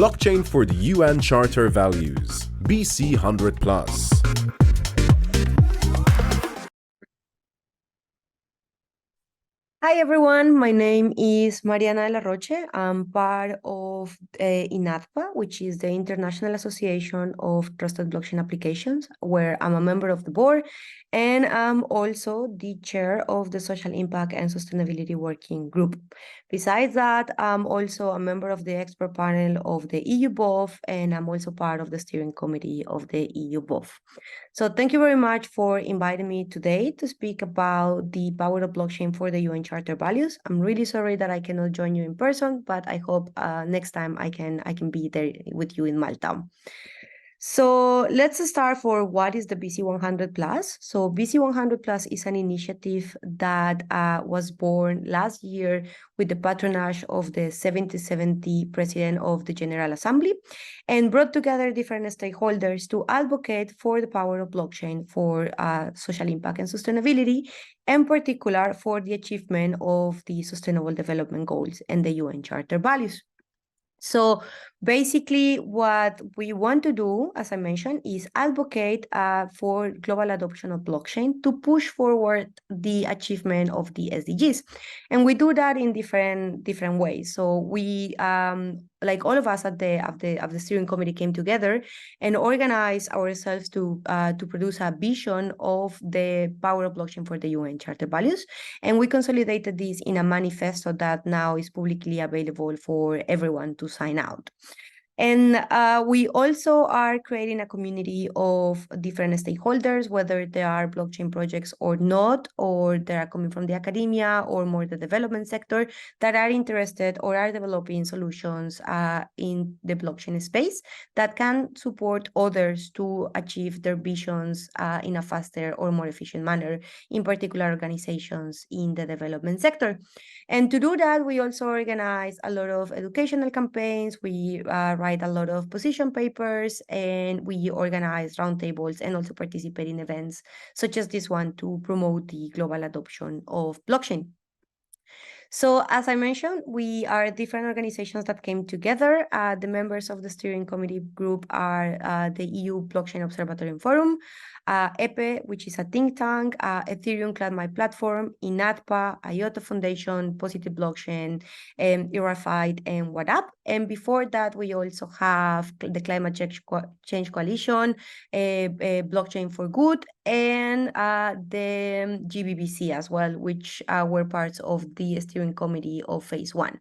Blockchain for the UN Charter Values, BC100 Plus. Hi everyone, my name is Mariana de la Roche. I'm part of INADPA, which is the International Association of Trusted Blockchain Applications, where I'm a member of the board, and I'm also the chair of the Social Impact and Sustainability Working Group. Besides that, I'm also a member of the expert panel of the EU BOF, and I'm also part of the steering committee of the EU BOF. So thank you very much for inviting me today to speak about the power of blockchain for the UN Charter Values. I'm really sorry that I cannot join you in person, but I hope next time I can be there with you in Malta. So let's start for what is the BC100 Plus. So BC100 Plus is an initiative that was born last year with the patronage of the 70 President of the General Assembly and brought together different stakeholders to advocate for the power of blockchain for social impact and sustainability, in particular for the achievement of the Sustainable Development Goals and the UN Charter Values. So basically what we want to do, as I mentioned, is advocate for global adoption of blockchain to push forward the achievement of the SDGs. And we do that in different ways. So we, like all of us at the steering committee came together and organized ourselves to produce a vision of the power of blockchain for the UN Charter Values. And we consolidated this in a manifesto that now is publicly available for everyone to sign out. And we also are creating a community of different stakeholders, whether they are blockchain projects or not, or they are coming from the academia or more the development sector that are interested or are developing solutions in the blockchain space that can support others to achieve their visions in a faster or more efficient manner, in particular organizations in the development sector. And to do that, we also organize a lot of educational campaigns. We write a lot of position papers, and we organize roundtables and also participate in events such as this one to promote the global adoption of blockchain. So as I mentioned, we are different organizations that came together. The members of the steering committee group are the EU Blockchain Observatory and Forum, 𝐒𝐻, which is a think tank, Ethereum Cloud My Platform, INADPA, IOTA Foundation, Positive Blockchain, 𝐸𝐬𝐬𝐬, and 𝐻𝐞𝐜𝐡. And before that, we also have the Climate Change Coalition, Blockchain for Good, and the GBBC as well, which were parts of the steering committee of phase 1.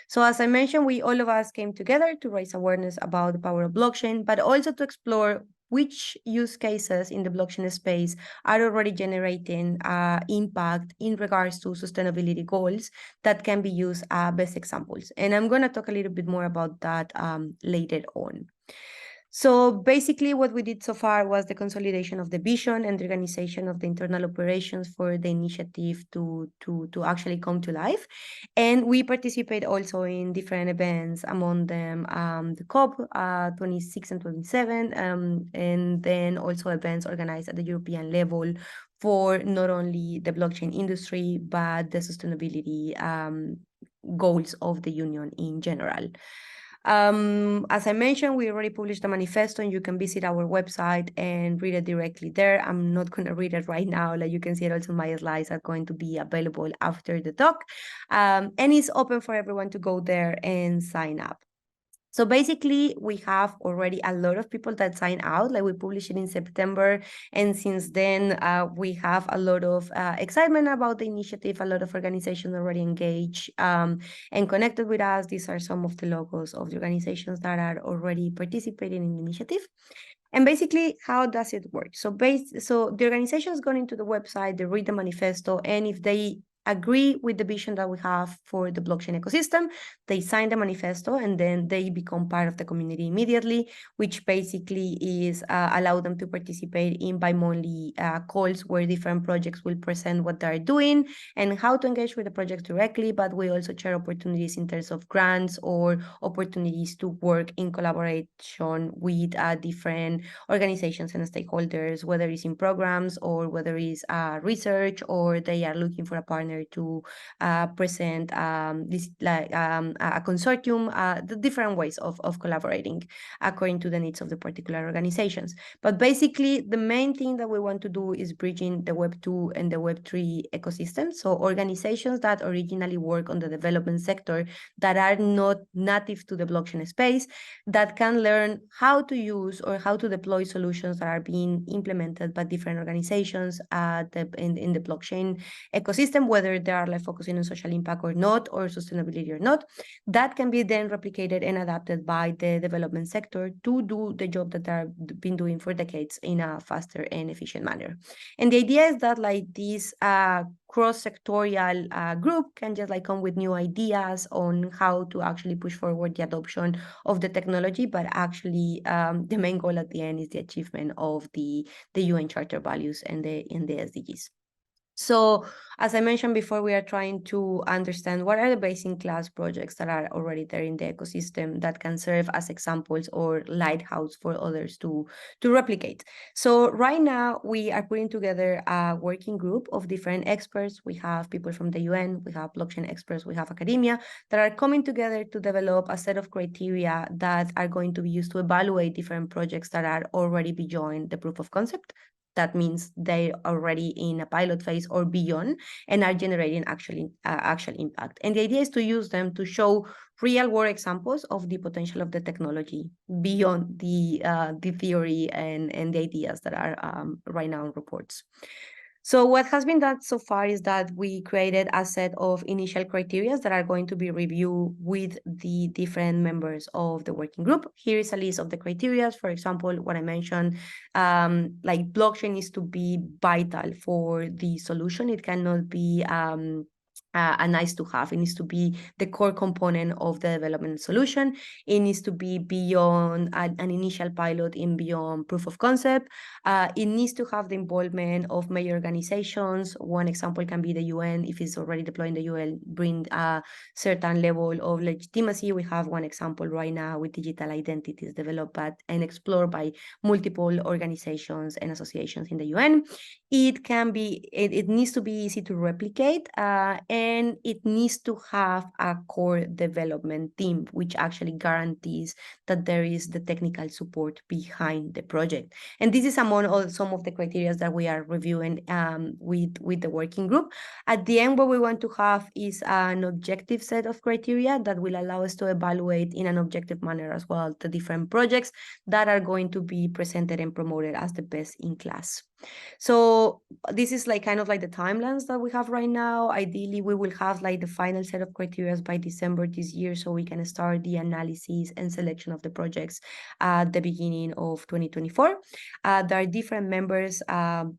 So as I mentioned, all of us came together to raise awareness about the power of blockchain, but also to explore which use cases in the blockchain space are already generating impact in regards to sustainability goals that can be used as best examples. And I'm going to talk a little bit more about that later on. So basically what we did so far was the consolidation of the vision and the organization of the internal operations for the initiative to actually come to life. And we participate also in different events, among them the COP 26 and 27, and then also events organized at the European level for not only the blockchain industry, but the sustainability goals of the union in general. As I mentioned, we already published a manifesto, and you can visit our website and read it directly there. I'm not going to read it right now. Like you can see it also, my slides are going to be available after the talk. And it's open for everyone to go there and sign up. So basically, we have already a lot of people that sign out. Like we published it in September, and since then, we have a lot of excitement about the initiative. A lot of organizations already engaged and connected with us. These are some of the logos of the organizations that are already participating in the initiative. And basically, how does it work? So the organizations go into the website, they read the manifesto, and if they agree with the vision that we have for the blockchain ecosystem, they sign the manifesto, and then they become part of the community immediately, which basically is allow them to participate in bi-monthly calls where different projects will present what they're doing and how to engage with the projects directly, but we also share opportunities in terms of grants or opportunities to work in collaboration with different organizations and stakeholders, whether it's in programs or whether it's research or they are looking for a partner manner to present this a consortium, the different ways of collaborating according to the needs of the particular organizations. But basically, the main thing that we want to do is bridging the Web 2 and the Web 3 ecosystem. So organizations that originally work on the development sector that are not native to the blockchain space, that can learn how to use or how to deploy solutions that are being implemented by different organizations in the blockchain ecosystem, whether they are like focusing on social impact or not, or sustainability or not. That can be then replicated and adapted by the development sector to do the job that they've been doing for decades in a faster and efficient manner. And the idea is that like this cross-sectorial group can just like come with new ideas on how to actually push forward the adoption of the technology, but actually the main goal at the end is the achievement of the UN Charter values and the SDGs. So as I mentioned before, we are trying to understand what are the best-in-class projects that are already there in the ecosystem that can serve as examples or lighthouse for others to replicate. So right now, we are putting together a working group of different experts. We have people from the UN, we have blockchain experts, we have academia that are coming together to develop a set of criteria that are going to be used to evaluate different projects that are already beyond the proof of concept. That means they're already in a pilot phase or beyond and are generating actual impact. And the idea is to use them to show real-world examples of the potential of the technology beyond the theory and the ideas that are right now in reports. So what has been done so far is that we created a set of initial criteria that are going to be reviewed with the different members of the working group. Here is a list of the criteria. For example, what I mentioned, like blockchain needs to be vital for the solution. It cannot be a nice to have. It needs to be the core component of the development solution. It needs to be beyond an initial pilot and beyond proof of concept. It needs to have the involvement of major organizations. One example can be the UN. If it's already deployed in the UN, bring a certain level of legitimacy. We have one example right now with digital identities developed and explored by multiple organizations and associations in the UN. It needs to be easy to replicate, and it needs to have a core development team, which actually guarantees that there is the technical support behind the project. And this is among some of the criteria that we are reviewing with the working group. At the end, what we want to have is an objective set of criteria that will allow us to evaluate in an objective manner as well the different projects that are going to be presented and promoted as the best in class. So this is like kind of like the timelines that we have right now. Ideally, we will have like the final set of criteria by December this year, so we can start the analysis and selection of the projects at the beginning of 2024. There are different members.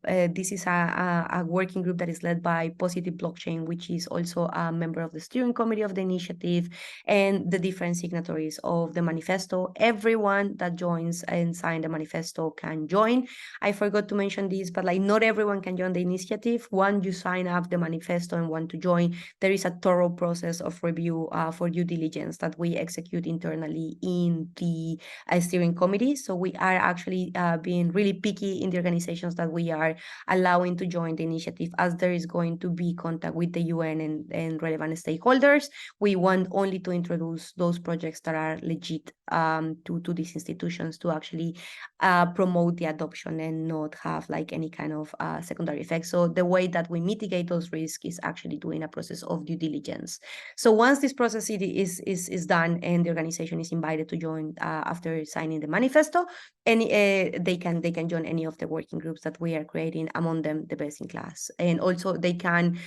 This is a working group that is led by Positive Blockchain, which is also a member of the steering committee of the initiative, and the different signatories of the manifesto. Everyone that joins and sign the manifesto can join. I forgot to mention this, but like not everyone can join the initiative. Once you sign up the manifesto and want to join, there is a thorough process of review for due diligence that we execute internally in the steering committee. So we are actually being really picky in the organizations that we are allowing to join the initiative, as there is going to be contact with the UN and relevant stakeholders. We want only to introduce those projects that are legit to these institutions to actually promote the adoption and not have like any kind of secondary effects. So the way that we mitigate those risks is actually doing a process of due diligence. So once this process is done and the organization is invited to join after signing the manifesto, they can join any of the working groups that we are creating, among them the best in class. And also they can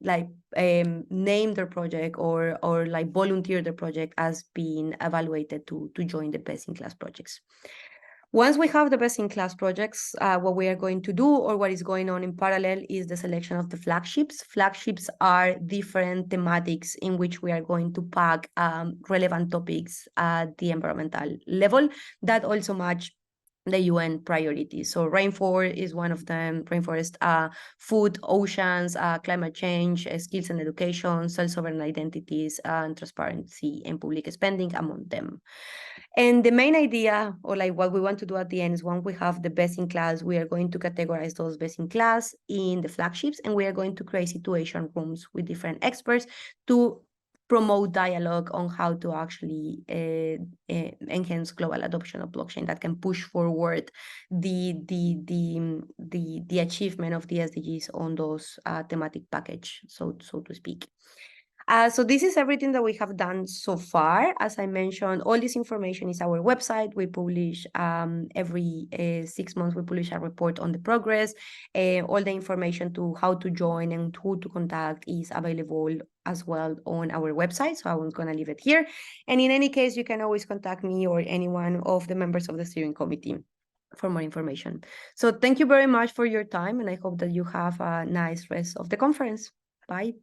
name their project or like volunteer their project as being evaluated to join the best in class projects. Once we have the best-in-class projects, what we are going to do, or what is going on in parallel, is the selection of the flagships. Flagships are different thematics in which we are going to pack relevant topics at the environmental level that also match the UN priorities. So rainforest is one of them, rainforest, food, oceans, climate change, skills and education, self-sovereign identities, and transparency and public spending among them. And the main idea, or like what we want to do at the end, is when we have the best in class, we are going to categorize those best in class in the flagships, and we are going to create situation rooms with different experts to promote dialogue on how to actually enhance global adoption of blockchain that can push forward the achievement of the SDGs on those thematic package, so to speak. So this is everything that we have done so far. As I mentioned, all this information is our website. We publish every 6 months, we publish a report on the progress. All the information to how to join and who to contact is available as well on our website. So I'm going to leave it here. And in any case, you can always contact me or anyone of the members of the steering committee for more information. So thank you very much for your time, and I hope that you have a nice rest of the conference. Bye.